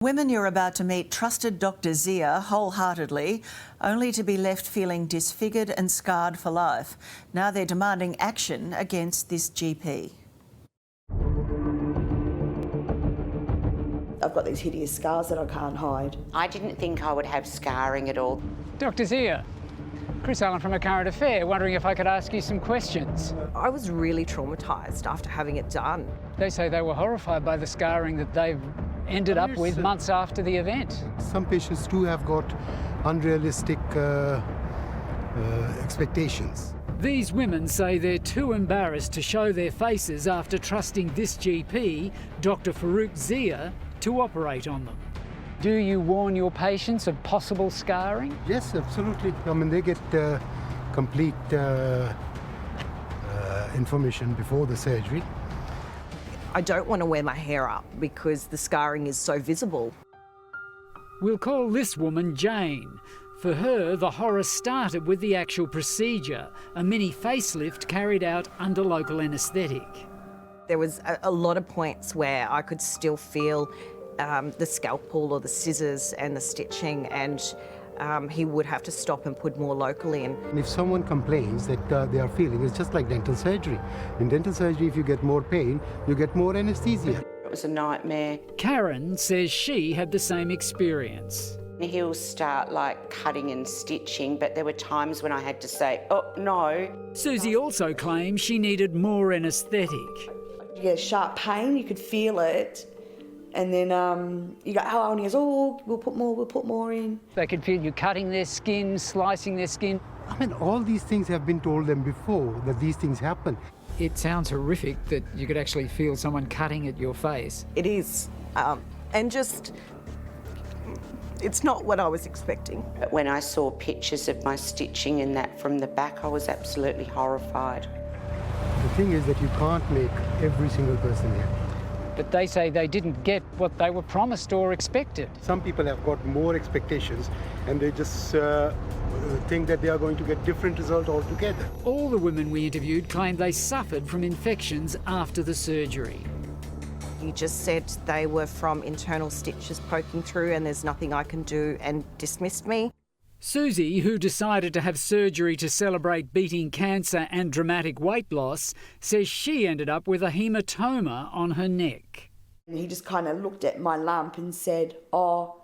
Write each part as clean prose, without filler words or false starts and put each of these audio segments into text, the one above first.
Women you're about to meet trusted Dr. Zia wholeheartedly, only to be left feeling disfigured and scarred for life. Now they're demanding action against this GP. I've got these hideous scars that I can't hide. I didn't think I would have scarring at all. Dr. Zia, Chris Allen from A Current Affair, wondering if I could ask you some questions. I was really traumatised after having it done. They say they were horrified by the scarring that they've ended up with months after the event. Some patients too have got unrealistic expectations. These women say they're too embarrassed to show their faces after trusting this GP, Dr. Farouk Zia, to operate on them. Do you warn your patients of possible scarring? Yes, absolutely. I mean, they get complete information before the surgery. I don't want to wear my hair up because the scarring is so visible. We'll call this woman Jane. For her, the horror started with the actual procedure, a mini facelift carried out under local anaesthetic. There was a lot of points where I could still feel the scalpel or the scissors and the stitching, and he would have to stop and put more locally in. And if someone complains that they are feeling, it's just like dental surgery. In dental surgery, if you get more pain, you get more anesthesia. It was a nightmare. Karen says she had the same experience. He'll start like cutting and stitching, but there were times when I had to say, oh, no. Susie also claims she needed more anaesthetic. You get a sharp pain, you could feel it. And then you go, oh, and he goes, oh, we'll put more in. They could feel you cutting their skin, slicing their skin. I mean, all these things have been told them before, that these things happen. It sounds horrific that you could actually feel someone cutting at your face. It is, and just, it's not what I was expecting. But when I saw pictures of my stitching and that from the back, I was absolutely horrified. The thing is that you can't make every single person happy. But they say they didn't get what they were promised or expected. Some people have got more expectations and they just think that they are going to get different results altogether. All the women we interviewed claimed they suffered from infections after the surgery. You just said they were from internal stitches poking through and there's nothing I can do, and dismissed me. Susie, who decided to have surgery to celebrate beating cancer and dramatic weight loss, says she ended up with a hematoma on her neck. And he just kind of looked at my lump and said, oh,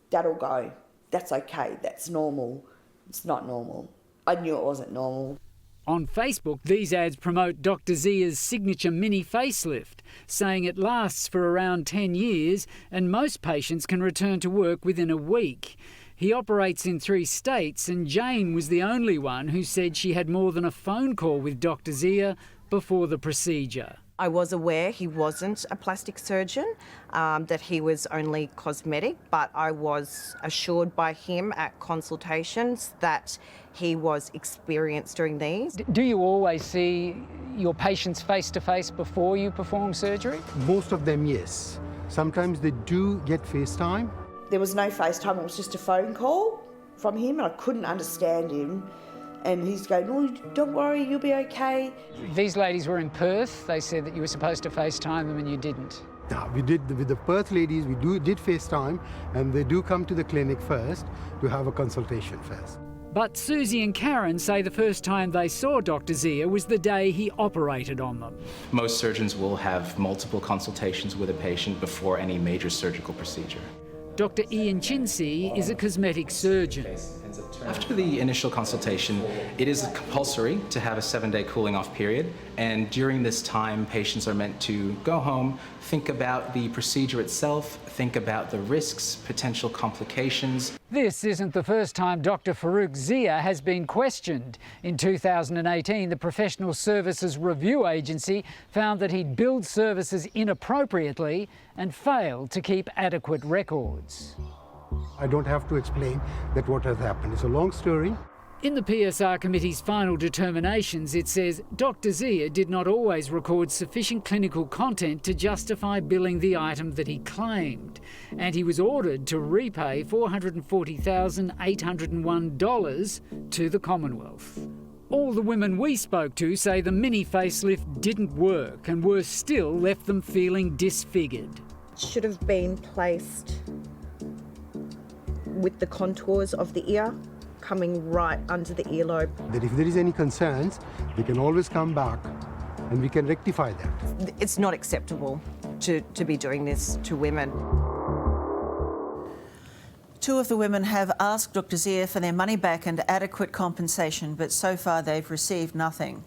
that'll go. That's okay, that's normal. It's not normal. I knew it wasn't normal. On Facebook, these ads promote Dr. Zia's signature mini facelift, saying it lasts for around 10 years and most patients can return to work within a week. He operates in 3 states, and Jane was the only one who said she had more than a phone call with Dr. Zia before the procedure. I was aware he wasn't a plastic surgeon, that he was only cosmetic, but I was assured by him at consultations that he was experienced during these. Do you always see your patients face to face before you perform surgery? Most of them, yes. Sometimes they do get FaceTime. There was no FaceTime, it was just a phone call from him, and I couldn't understand him. And he's going, oh, don't worry, you'll be okay. These ladies were in Perth. They said that you were supposed to FaceTime them and you didn't. No, we did, with the Perth ladies, we did FaceTime, and they do come to the clinic first to have a consultation first. But Susie and Karen say the first time they saw Dr. Zia was the day he operated on them. Most surgeons will have multiple consultations with a patient before any major surgical procedure. Dr. Ian Chinsey is a cosmetic surgeon. After the initial consultation, it is compulsory to have a 7-day cooling off period, and during this time, patients are meant to go home, think about the procedure itself, think about the risks, potential complications. This isn't the first time Dr. Farouk Zia has been questioned. In 2018, the Professional Services Review Agency found that he'd billed services inappropriately and failed to keep adequate records. I don't have to explain that what has happened. It's a long story. In the PSR Committee's final determinations, it says Dr. Zia did not always record sufficient clinical content to justify billing the item that he claimed, and he was ordered to repay $440,801 to the Commonwealth. All the women we spoke to say the mini facelift didn't work and worse still left them feeling disfigured. Should have been placed with the contours of the ear coming right under the earlobe. That if there is any concerns, they can always come back and we can rectify that. It's not acceptable to be doing this to women. Two of the women have asked Dr Zia for their money back and adequate compensation, but so far they've received nothing.